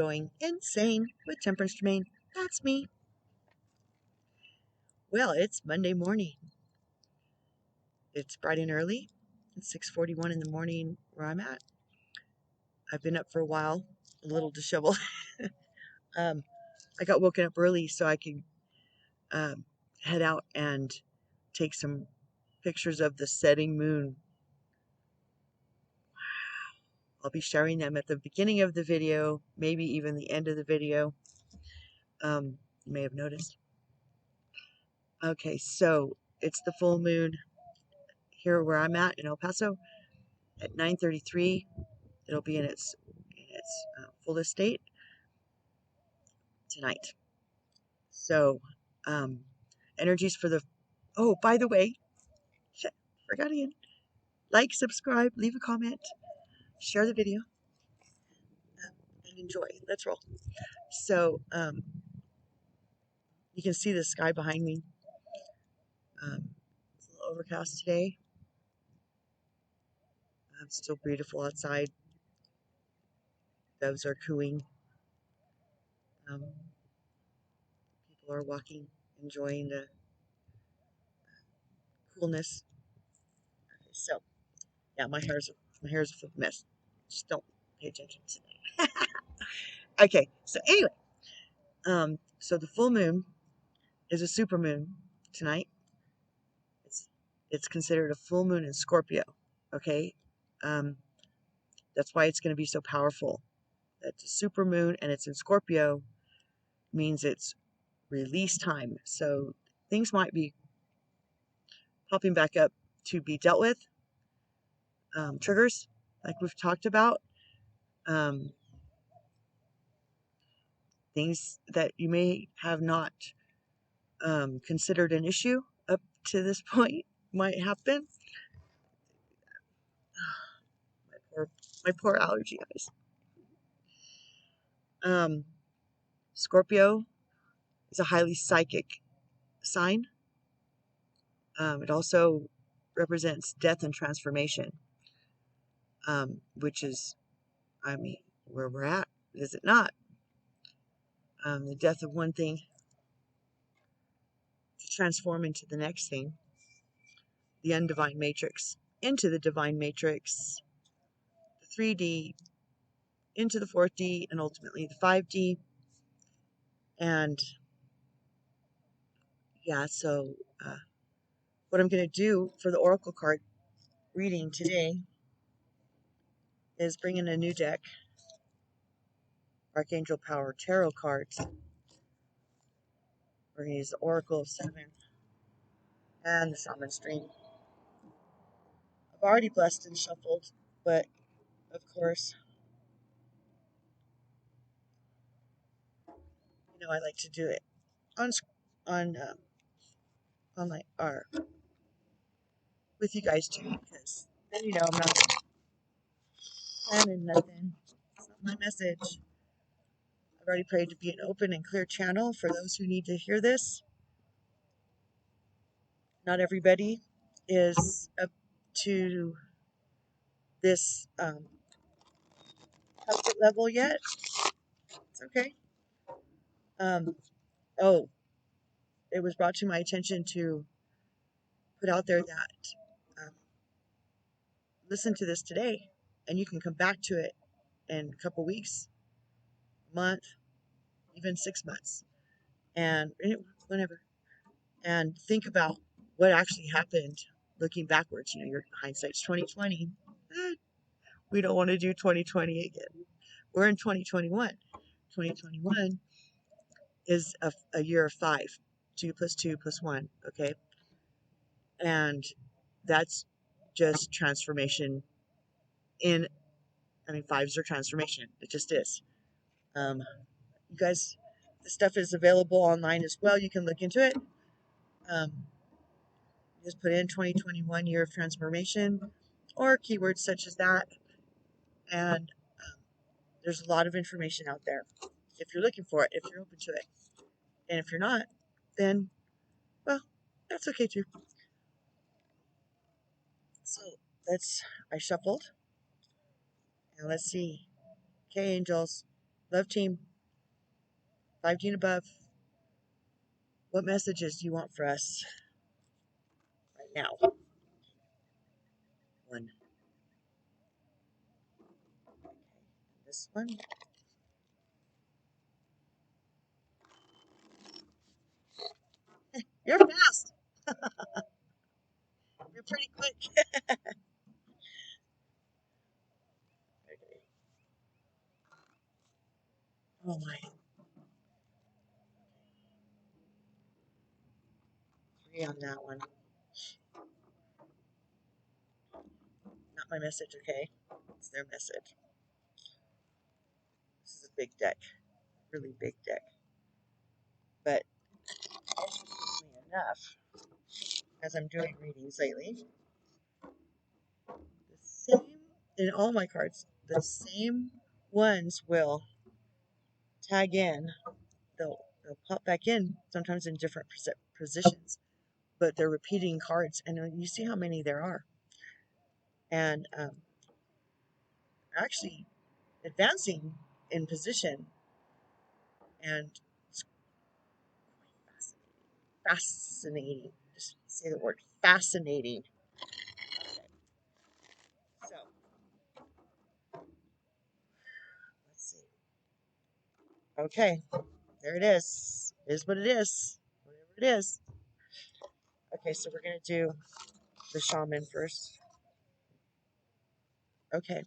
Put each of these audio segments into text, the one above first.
going insane with temperance domain. That's me. Well, it's Monday morning. It's bright and early. It's 6:41 in the morning where I'm at. I've been up for a while, a little disheveled. I got woken up early so I could head out and take some pictures of the setting moon. I'll be sharing them at the beginning of the video, maybe even the end of the video. You may have noticed. Okay, so it's the full moon here where I'm at in El Paso at 9:33. It'll be in its fullest state tonight. So, energies for the. Oh, by the way, shit, forgot again. Like, subscribe, leave a comment, share the video, and enjoy. Let's roll. So, you can see the sky behind me. It's a little overcast today. It's still beautiful outside. Doves are cooing. People are walking, enjoying the coolness. Okay, so yeah, my hair's a mess. Just don't pay attention today. Okay, so anyway, so the full moon is a supermoon tonight. It's considered a full moon in Scorpio. Okay, that's why it's going to be so powerful. That's a super moon and it's in Scorpio means it's release time. So things might be popping back up to be dealt with. Triggers, like we've talked about. Things that you may have not considered an issue up to this point might happen. My poor allergy eyes. Scorpio is a highly psychic sign. It also represents death and transformation, which is, I mean, where we're at, is it not? The death of one thing to transform into the next thing, the undivine matrix, into the divine matrix, the 3D, into the 4D, and ultimately the 5D. And yeah, so what I'm going to do for the oracle card reading today is bring in a new deck, Archangel Power Tarot cards. We're going to use the Oracle of 7 and the Shaman Stream. I've already blessed and shuffled, but of course, you know, I like to do it on my with you guys too, because then you know I'm not planning nothing. It's not my message. I've already prayed to be an open and clear channel for those who need to hear this. Not everybody is up to this comfort level yet. It's okay. Oh, it was brought to my attention to put out there that listen to this today, and you can come back to it in a couple weeks, a month, even 6 months, and whenever, and think about what actually happened looking backwards. You know, your hindsight's 2020. We don't want to do 2020 again. We're in 2021. 2021 is a year of 5. 2 plus 2 plus 1. Okay, and that's just transformation. I mean, 5s are transformation. It just is. You guys, the stuff is available online as well. You can look into it. Just put in 2021 year of transformation or keywords such as that. And there's a lot of information out there if you're looking for it, if you're open to it. And if you're not, then, well, that's okay too. So I shuffled. And let's see. Okay, angels, Love team, 5G and above. What messages do you want for us right now? One. This one. You're fast. You're pretty quick. Okay. Oh my. 3 on that one. Not my message, okay? It's their message. This is a big deck. Really big deck. But interestingly enough, as I'm doing readings lately, the same, in all my cards, the same ones will tag in. They'll pop back in, sometimes in different positions, but they're repeating cards, and you see how many there are. And actually advancing in position, and it's fascinating. Just say the word fascinating. Okay. So let's see. Okay, there it is. It is what it is. Whatever it is. Okay, so we're gonna do the shaman first. Okay.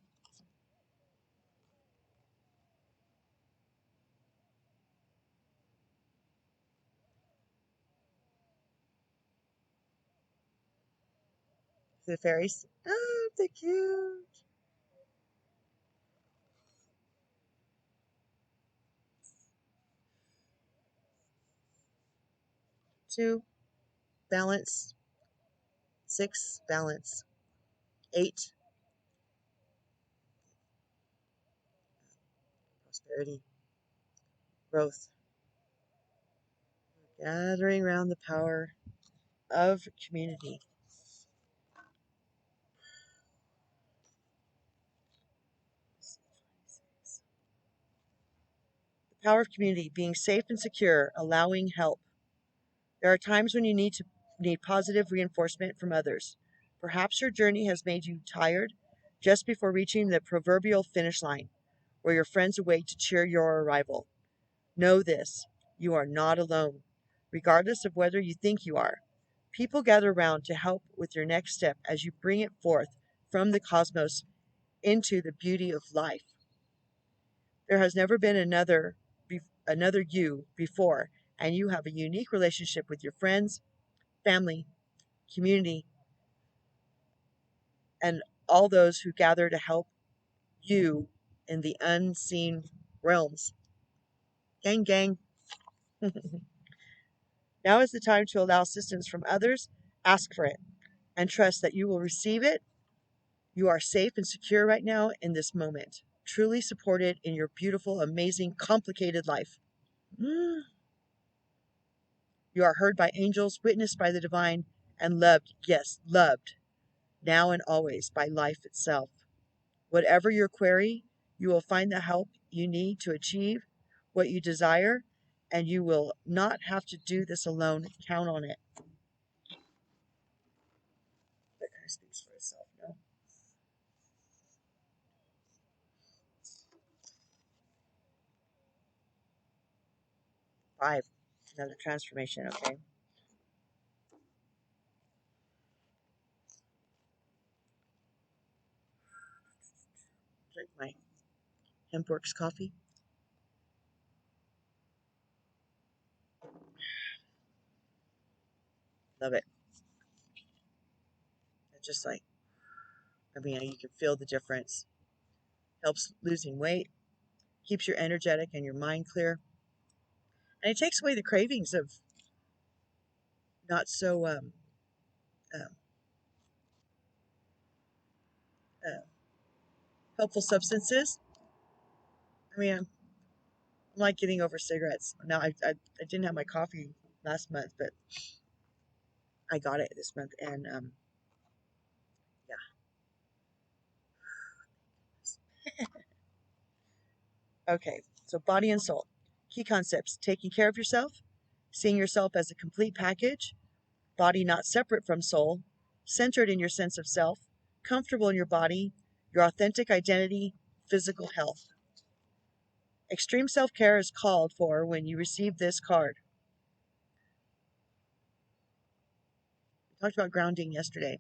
The fairies. Oh, they're cute. 2, balance. 6, balance. 8, prosperity, growth. Gathering around the power of community. The power of community, being safe and secure, allowing help. There are times when you need positive reinforcement from others. Perhaps your journey has made you tired just before reaching the proverbial finish line, where your friends await to cheer your arrival. Know this, you are not alone, regardless of whether you think you are. People gather around to help with your next step as you bring it forth from the cosmos into the beauty of life. There has never been another you before, and you have a unique relationship with your friends, family, community, and all those who gather to help you in the unseen realms. Gang, gang. Now is the time to allow assistance from others. Ask for it and trust that you will receive it. You are safe and secure right now in this moment, truly supported in your beautiful, amazing, complicated life. You are heard by angels, witnessed by the divine, and loved, yes, loved, now and always by life itself. Whatever your query, you will find the help you need to achieve what you desire, and you will not have to do this alone. Count on it. That kind of speaks for itself, no? 5, another transformation, okay? Drink my Hempworks coffee. Love it. It's just like, I mean, you can feel the difference. Helps losing weight, keeps you energetic and your mind clear, and it takes away the cravings of not so um, uh, helpful substances. I mean, I'm like getting over cigarettes. Now, I didn't have my coffee last month, but I got it this month, and yeah. Okay. So body and soul. Key concepts: taking care of yourself, seeing yourself as a complete package, body not separate from soul, centered in your sense of self, comfortable in your body, your authentic identity, physical health. Extreme self-care is called for when you receive this card. We talked about grounding yesterday.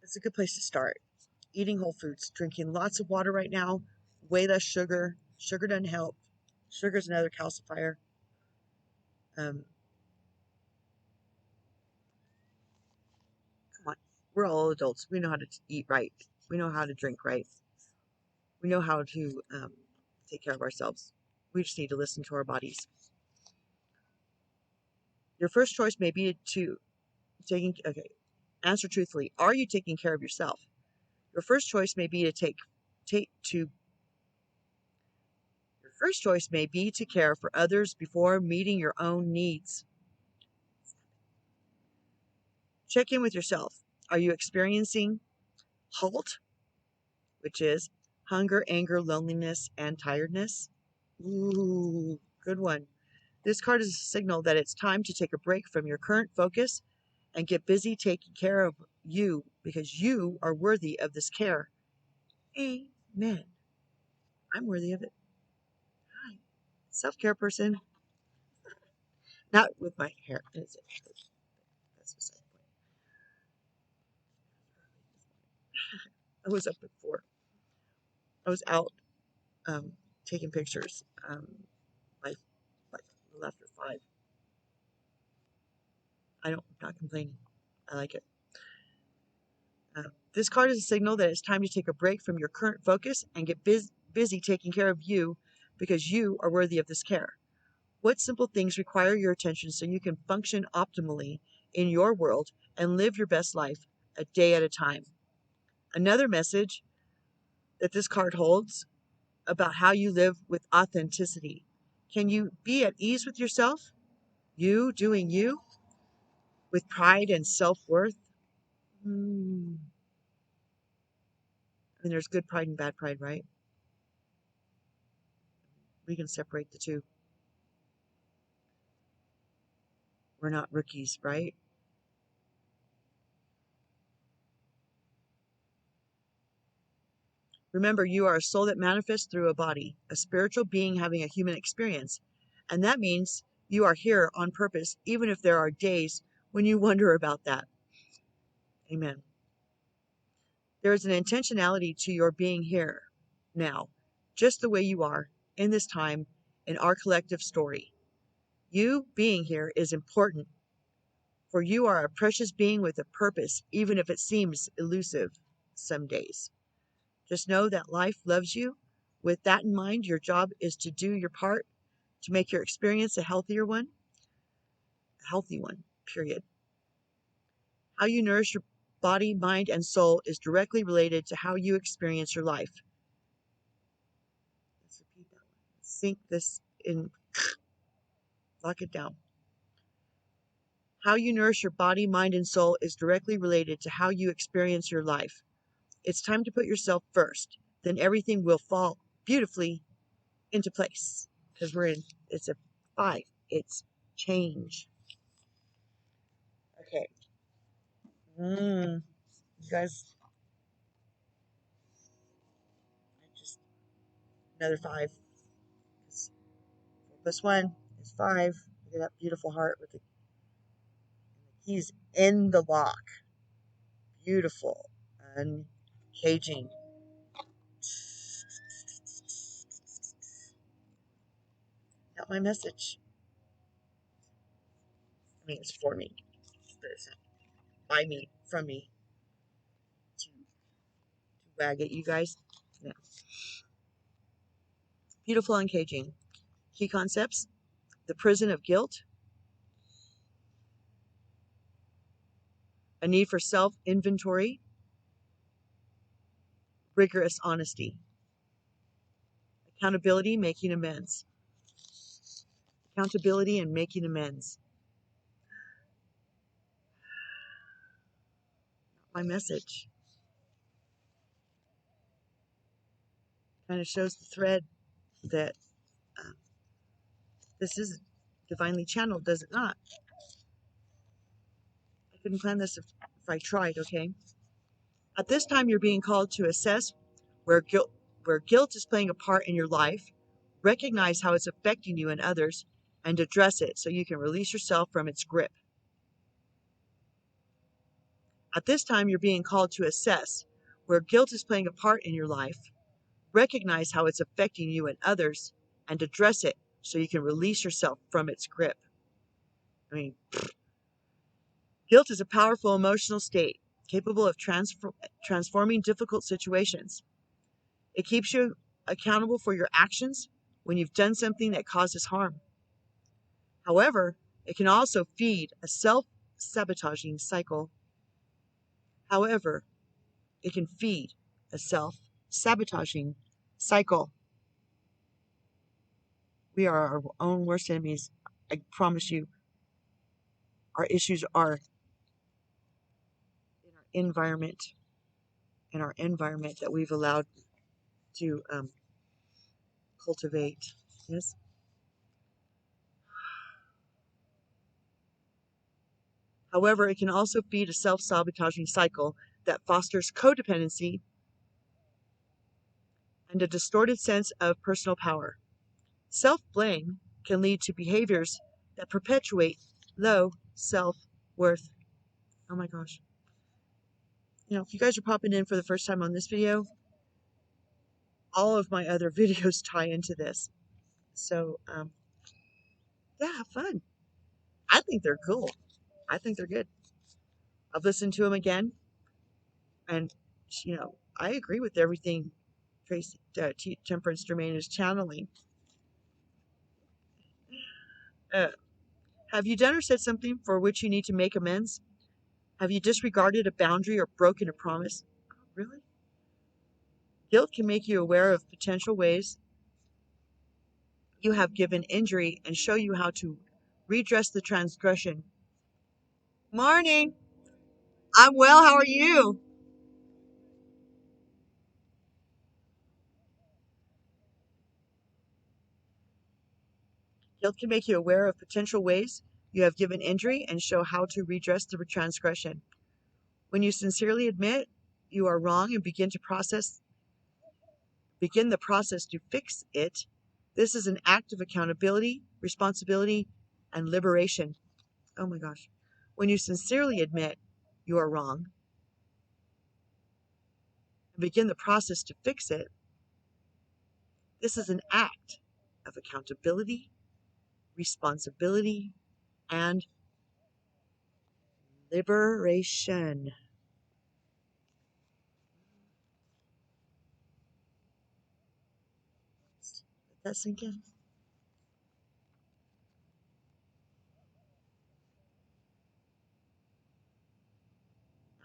It's a good place to start. Eating whole foods, drinking lots of water right now, way less sugar. Sugar doesn't help. Sugar is another calcifier. Come on, we're all adults. We know how to eat right. We know how to drink right. We know how to take care of ourselves. We just need to listen to our bodies. Your first choice may be to answer truthfully. Are you taking care of yourself? Your first choice may be your first choice may be to care for others before meeting your own needs. Check in with yourself. Are you experiencing HALT, which is hunger, anger, loneliness, and tiredness? Ooh, good one. This card is a signal that it's time to take a break from your current focus and get busy taking care of you, because you are worthy of this care. Amen. I'm worthy of it. Hi. Self-care person. Not with my hair. That's beside the point. I was up at 4. I was out taking pictures. Like a little after 5. I'm not complaining. I like it. This card is a signal that it's time to take a break from your current focus and get busy taking care of you, because you are worthy of this care. What simple things require your attention so you can function optimally in your world and live your best life a day at a time? Another message that this card holds about how you live with authenticity. Can you be at ease with yourself? You doing you with pride and self-worth? I mean, there's good pride and bad pride, right? We can separate the two. We're not rookies, right? Remember, you are a soul that manifests through a body, a spiritual being having a human experience. And that means you are here on purpose, even if there are days when you wonder about that. Amen. There is an intentionality to your being here now, just the way you are, in this time, in our collective story. You being here is important, for you are a precious being with a purpose, even if it seems elusive some days. Just know that life loves you. With that in mind, your job is to do your part to make your experience a healthy one, period. How you nourish your body, mind, and soul is directly related to how you experience your life. Let's repeat that one. Sink this in, lock it down. How you nourish your body, mind, and soul is directly related to how you experience your life. It's time to put yourself first. Then everything will fall beautifully into place. Because it's a 5. It's change. Okay. You guys, just another 5. 4+1 is 5. Look at that beautiful heart with the keys in the lock. Beautiful. Uncaging. Got my message. I mean, it's for me, but it's not by me, from me, to wag at you guys. Yeah. Beautiful uncaging. Key concepts: the prison of guilt, a need for self-inventory, rigorous honesty, accountability, making amends. Accountability and making amends. My message. Kind of shows the thread that this is divinely channeled, does it not? I couldn't plan this if I tried, okay? At this time, you're being called to assess where guilt is playing a part in your life, recognize how it's affecting you and others, and address it so you can release yourself from its grip. At this time, you're being called to assess where guilt is playing a part in your life, recognize how it's affecting you and others, and address it so you can release yourself from its grip. I mean, guilt is a powerful emotional state capable of transforming difficult situations. It keeps you accountable for your actions when you've done something that causes harm. However, it can also feed a self-sabotaging cycle. However, it can feed a self-sabotaging cycle. We are our own worst enemies. I promise you, our issues are in our environment that we've allowed to cultivate. Yes. However, it can also feed a self-sabotaging cycle that fosters codependency and a distorted sense of personal power. Self-blame can lead to behaviors that perpetuate low self-worth. Oh my gosh. If you guys are popping in for the first time on this video, all of my other videos tie into this. So, yeah, have fun. I think they're cool. I think they're good. I've listened to them again, and, I agree with everything Tracy, Temperance Germain is channeling. Have you done or said something for which you need to make amends? Have you disregarded a boundary or broken a promise? Really? Guilt can make you aware of potential ways you have given injury and show you how to redress the transgression. Morning. I'm well. How are you? Guilt can make you aware of potential ways you have given injury and show how to redress the transgression. When you sincerely admit you are wrong and begin the process to fix it, this is an act of accountability, responsibility, and liberation. Oh my gosh. When you sincerely admit you are wrong and begin the process to fix it, this is an act of accountability, responsibility, and liberation. Let that sink in.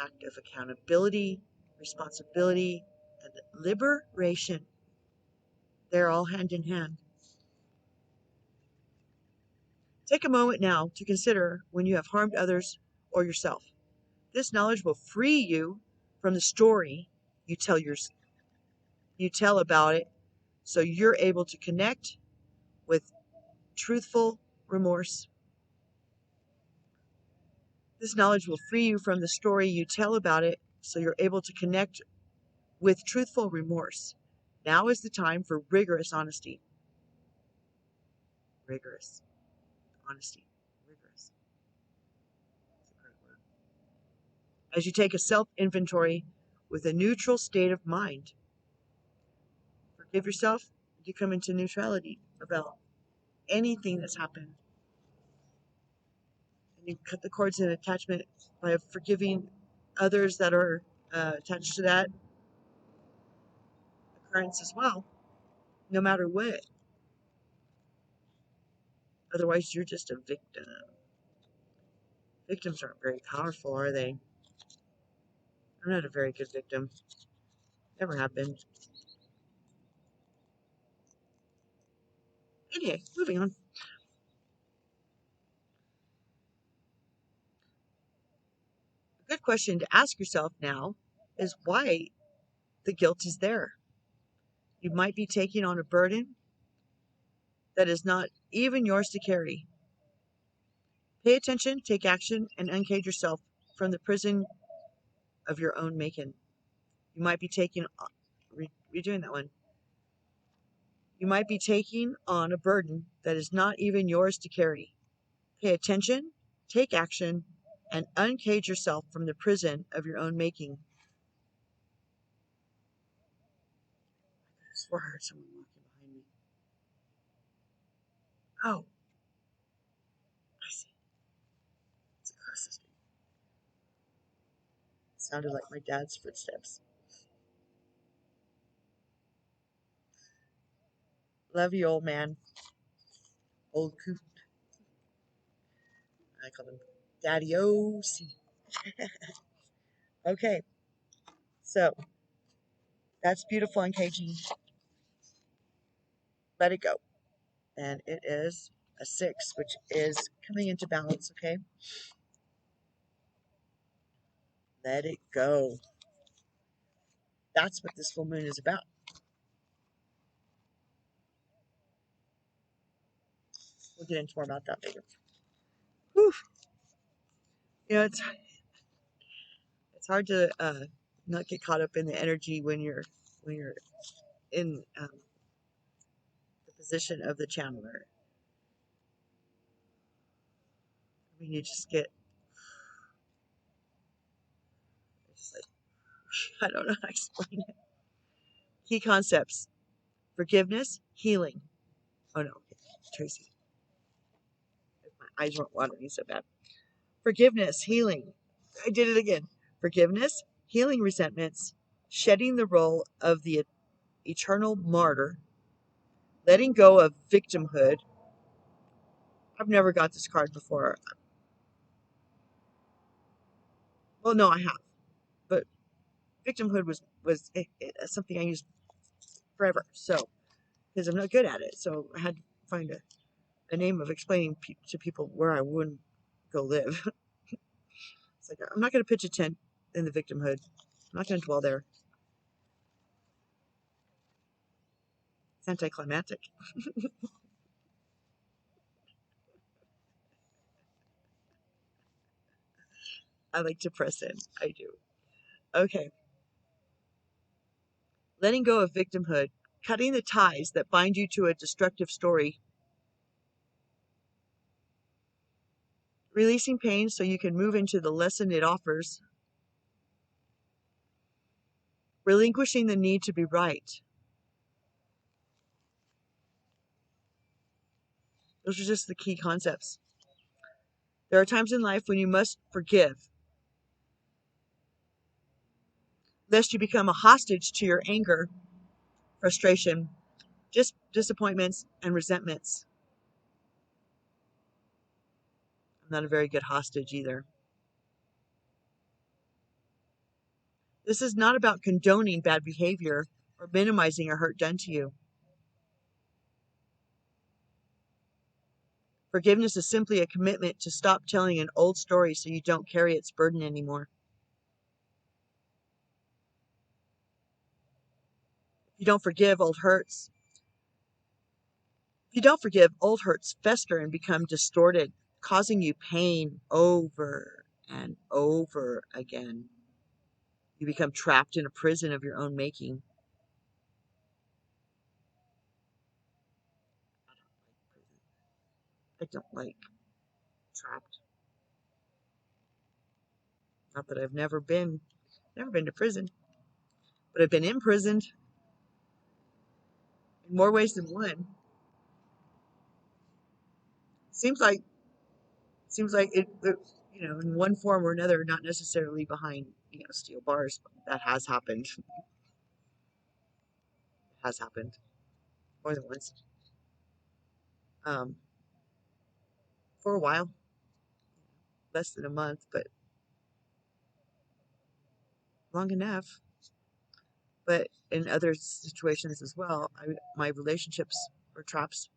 Act of accountability, responsibility, and liberation. They're all hand in hand. Take a moment now to consider when you have harmed others or yourself. This knowledge will free you from the story you tell about it, so you're able to connect with truthful remorse. This knowledge will free you from the story you tell about it, so you're able to connect with truthful remorse. Now is the time for rigorous honesty. Rigorous honesty. Rigorous. That's a great word. As you take a self-inventory with a neutral state of mind, forgive yourself, you come into neutrality about anything that's happened. And you cut the cords and attachment by forgiving others that are attached to that occurrence as well, no matter what. Otherwise, you're just a victim. Victims aren't very powerful, are they? I'm not a very good victim. Never have been. Anyway, moving on. A good question to ask yourself now is why the guilt is there. You might be taking on a burden that is not even yours to carry. Pay attention, take action, and uncage yourself from the prison of your own making. You might be taking, redoing that one. You might be taking on a burden that is not even yours to carry. Pay attention, take action, and uncage yourself from the prison of your own making. I swore I heard someone walking behind me. Oh, I see. It's across the street. It sounded like my dad's footsteps. Love you, old man. Old coot. I call him Daddy O.C. Okay, so that's beautiful uncaging. Let it go. And it is a 6, which is coming into balance, okay? Let it go. That's what this full moon is about. We'll get into more about that later. Whew. You know, it's hard to not get caught up in the energy when you're in the position of the channeler. I mean, you just get, just like, I don't know how to explain it. Key concepts: forgiveness, healing. Oh no, Tracy, my eyes weren't watering so bad. Forgiveness, healing. I did it again. Forgiveness, healing resentments, shedding the role of the eternal martyr, letting go of victimhood. I've never got this card before. Well, no, I have, but victimhood was something I used forever. So because I'm not good at it, so I had to find a name of explaining to people where I wouldn't go live. It's like, I'm not going to pitch a tent in the victimhood. I'm not going to dwell there. It's anticlimactic. I like to press in. I do. Okay. Letting go of victimhood, cutting the ties that bind you to a destructive story, releasing pain so you can move into the lesson it offers, relinquishing the need to be right. Those are just the key concepts. There are times in life when you must forgive, lest you become a hostage to your anger, frustration, just disappointments, and resentments. I'm not a very good hostage either. This is not about condoning bad behavior or minimizing a hurt done to you. Forgiveness is simply a commitment to stop telling an old story so you don't carry its burden anymore. If you don't forgive, old hurts. If you don't forgive, old hurts fester and become distorted, causing you pain over and over again. You become trapped in a prison of your own making. I don't like trapped. Not that I've never been to prison, but I've been imprisoned in more ways than one. Seems like it in one form or another, not necessarily behind steel bars. That has happened. It has happened more than once. Um, for a while, less than a month, but long enough. But in other situations as well, my relationships were traps.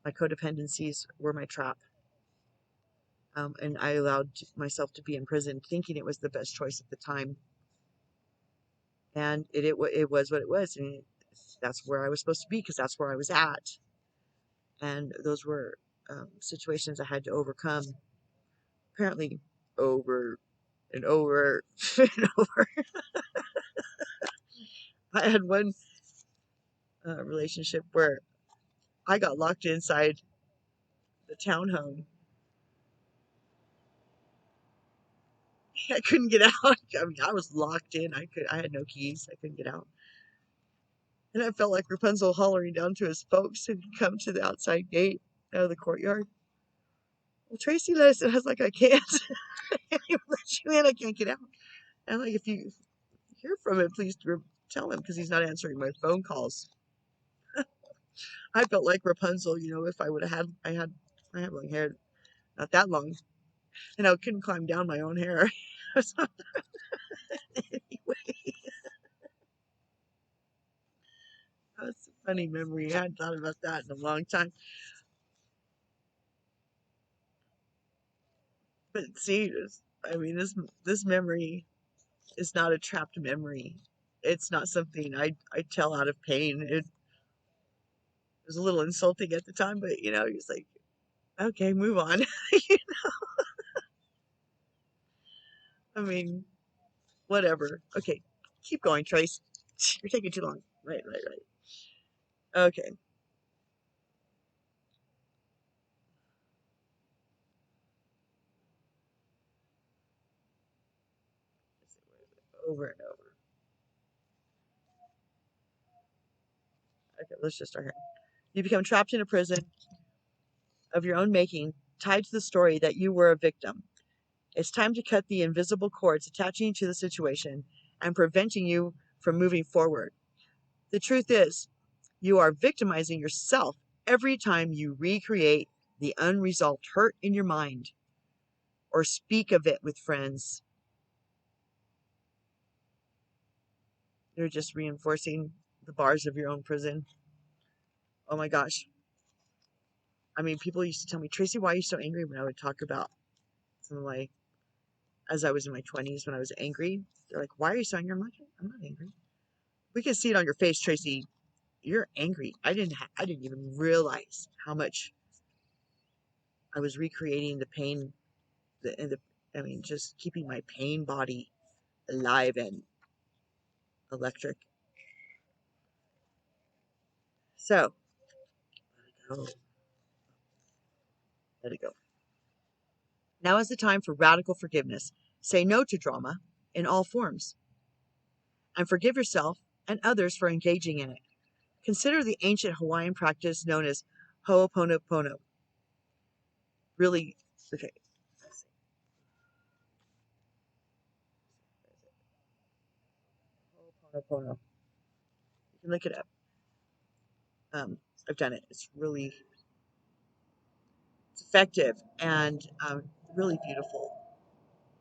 My codependencies were my trap. And I allowed myself to be in prison, thinking it was the best choice at the time. And it was what it was. And That's where I was supposed to be because that's where I was at. And those were situations I had to overcome, apparently over and over and over. I had one relationship where I got locked inside the townhome. I couldn't get out. I mean, I was locked in. I had no keys. I couldn't get out. And I felt like Rapunzel hollering down to his folks to come to the outside gate out of the courtyard. Well, Tracy let us in. I was like, I can't. I can't even let you in. I can't get out. And like, if you hear from him, please tell him because he's not answering my phone calls. I felt like Rapunzel, you know, if I would have had, I had long hair, not that long, and I couldn't climb down my own hair. Anyway, that's a funny memory. I hadn't thought about that in a long time. But see, I mean, this memory is not a trapped memory. It's not something I tell out of pain. It was a little insulting at the time, but you know, he's like, okay, move on. I mean, whatever. Okay, keep going, Trace. You're taking too long. Right. Okay. Over and over. Okay, let's just start here. You become trapped in a prison of your own making, tied to the story that you were a victim. It's time to cut the invisible cords attaching you to the situation and preventing you from moving forward. The truth is, you are victimizing yourself every time you recreate the unresolved hurt in your mind or speak of it with friends. You're just reinforcing the bars of your own prison. Oh my gosh. I mean, people used to tell me, Tracy, why are you so angry when I would talk about something like, as I was in my 20s when I was angry. They're like, why are you so angry? I'm like, I'm not angry. We can see it on your face, Tracy. You're angry. I didn't even realize how much I was recreating the pain, I mean, just keeping my pain body alive and electric. So, let it go. Now is the time for radical forgiveness. Say no to drama in all forms and forgive yourself and others for engaging in it. Consider the ancient Hawaiian practice known as Ho'oponopono. Really, okay. Ho'oponopono. You can look it up. I've done it. It's really effective and really beautiful.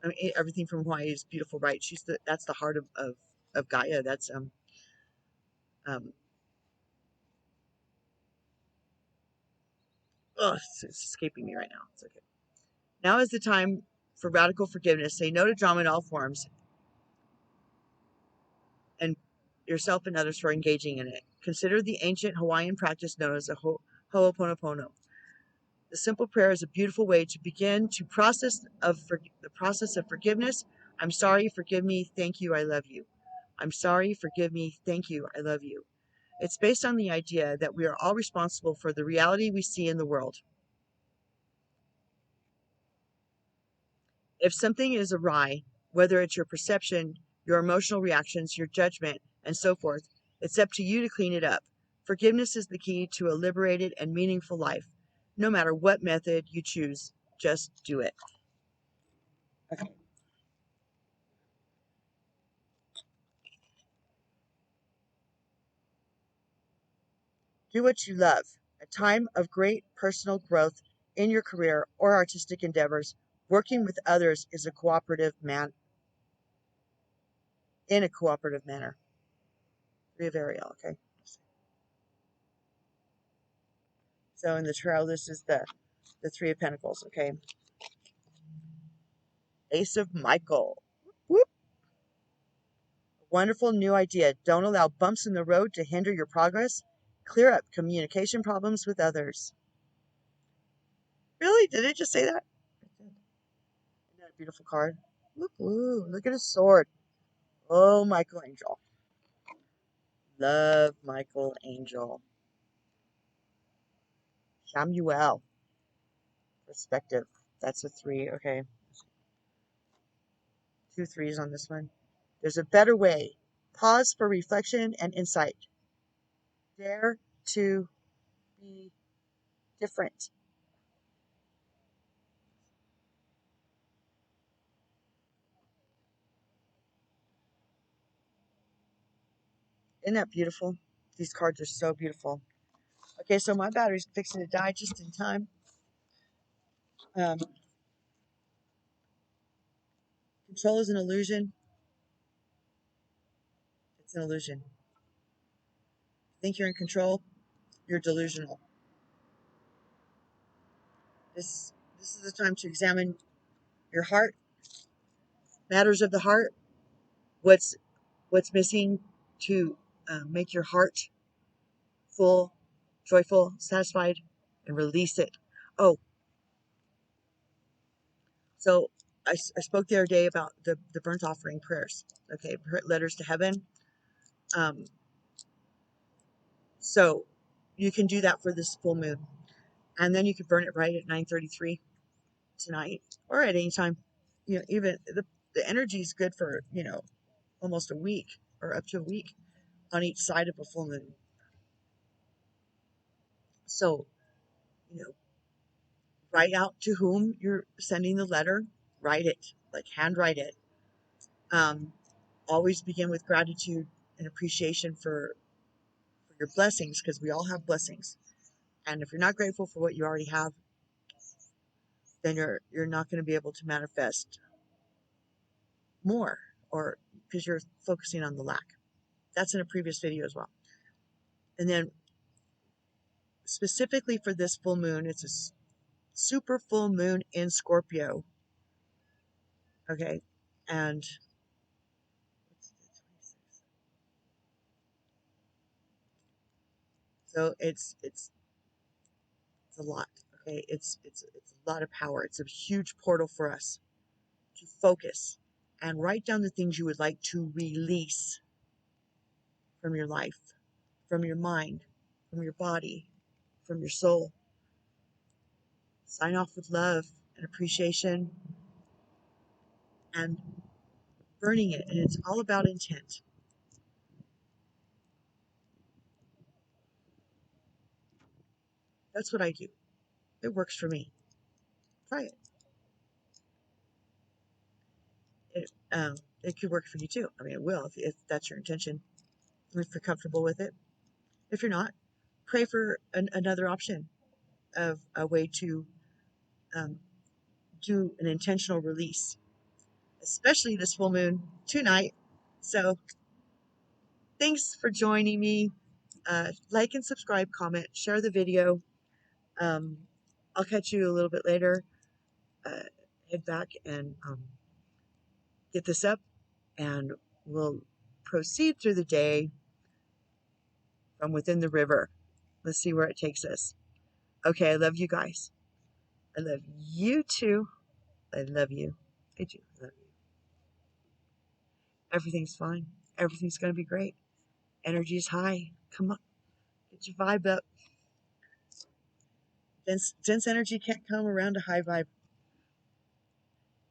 I mean, everything from Hawaii is beautiful, right? That's the heart of Gaia. That's um oh, it's escaping me right now. It's okay. Now is the time for radical forgiveness. Say no to drama in all forms and yourself and others for engaging in it. Consider the ancient Hawaiian practice known as a Ho'oponopono. The simple prayer is a beautiful way to begin to the process of forgiveness. I'm sorry, forgive me, thank you, I love you. I'm sorry, forgive me, thank you, I love you. It's based on the idea that we are all responsible for the reality we see in the world. If something is awry, whether it's your perception, your emotional reactions, your judgment, and so forth, it's up to you to clean it up. Forgiveness is the key to a liberated and meaningful life. No matter what method you choose, just do it. Okay. Do what you love. A time of great personal growth in your career or artistic endeavors. Working with others is in a cooperative manner. Three of Ariel, okay? So in the tarot, this is the Three of Pentacles, okay? Ace of Michael. Whoop. Wonderful new idea. Don't allow bumps in the road to hinder your progress. Clear up communication problems with others. Really? Did it just say that? Isn't that a beautiful card? Ooh, look at his sword. Oh, Michael Angel. Love Michael Angel. Samuel. Perspective. That's a 3. Okay. 2 3s on this one. There's a better way. Pause for reflection and insight. Dare to be different. Isn't that beautiful? These cards are so beautiful. Okay, so my battery's fixing to die just in time. Control is an illusion. It's an illusion. Think you're in control, you're delusional. This is the time to examine your heart, matters of the heart, what's missing to make your heart full, joyful, satisfied, and release it. Oh, so I spoke the other day about the burnt offering prayers, okay, letters to heaven. So you can do that for this full moon, and then you can burn it right at 9:33 tonight or at any time. You know, even the energy is good for, you know, almost a week or up to a week on each side of a full moon. So, you know, write out to whom you're sending the letter, write it, like handwrite it. Always begin with gratitude and appreciation for your blessings, because we all have blessings. And if you're not grateful for what you already have, then you're not going to be able to manifest more, or because you're focusing on the lack. That's in a previous video as well. And then specifically for this full moon, it's a super full moon in Scorpio. Okay. And so it's a lot. Okay. It's a lot of power. It's a huge portal for us to focus and write down the things you would like to release from your life, from your mind, from your body, from your soul. Sign off with love and appreciation and burning it. And it's all about intent. That's what I do. It works for me. Try it. It could work for you too. I mean, it will if that's your intention, if you're comfortable with it. If you're not, pray for another option of a way to um, do an intentional release, especially this full moon tonight. So thanks for joining me. Like and subscribe, comment, share the video. I'll catch you a little bit later. Head back and get this up, and we'll proceed through the day from within the river. Let's see where it takes us. Okay, I love you guys. I love you too. I love you. I do love you. Everything's fine. Everything's going to be great. Energy is high. Come on. Get your vibe up. Dense energy can't come around a high vibe.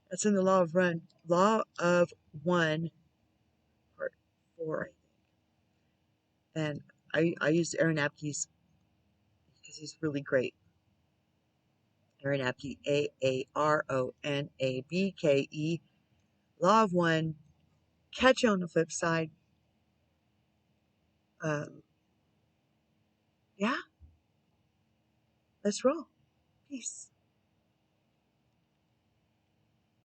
That's in the law of run. Law of one, part 4, I think. And I used Aaron Apke's because he's really great. Aaron Apke, Aaronabke. Law of one. Catch you on the flip side. Yeah, let's roll. Peace.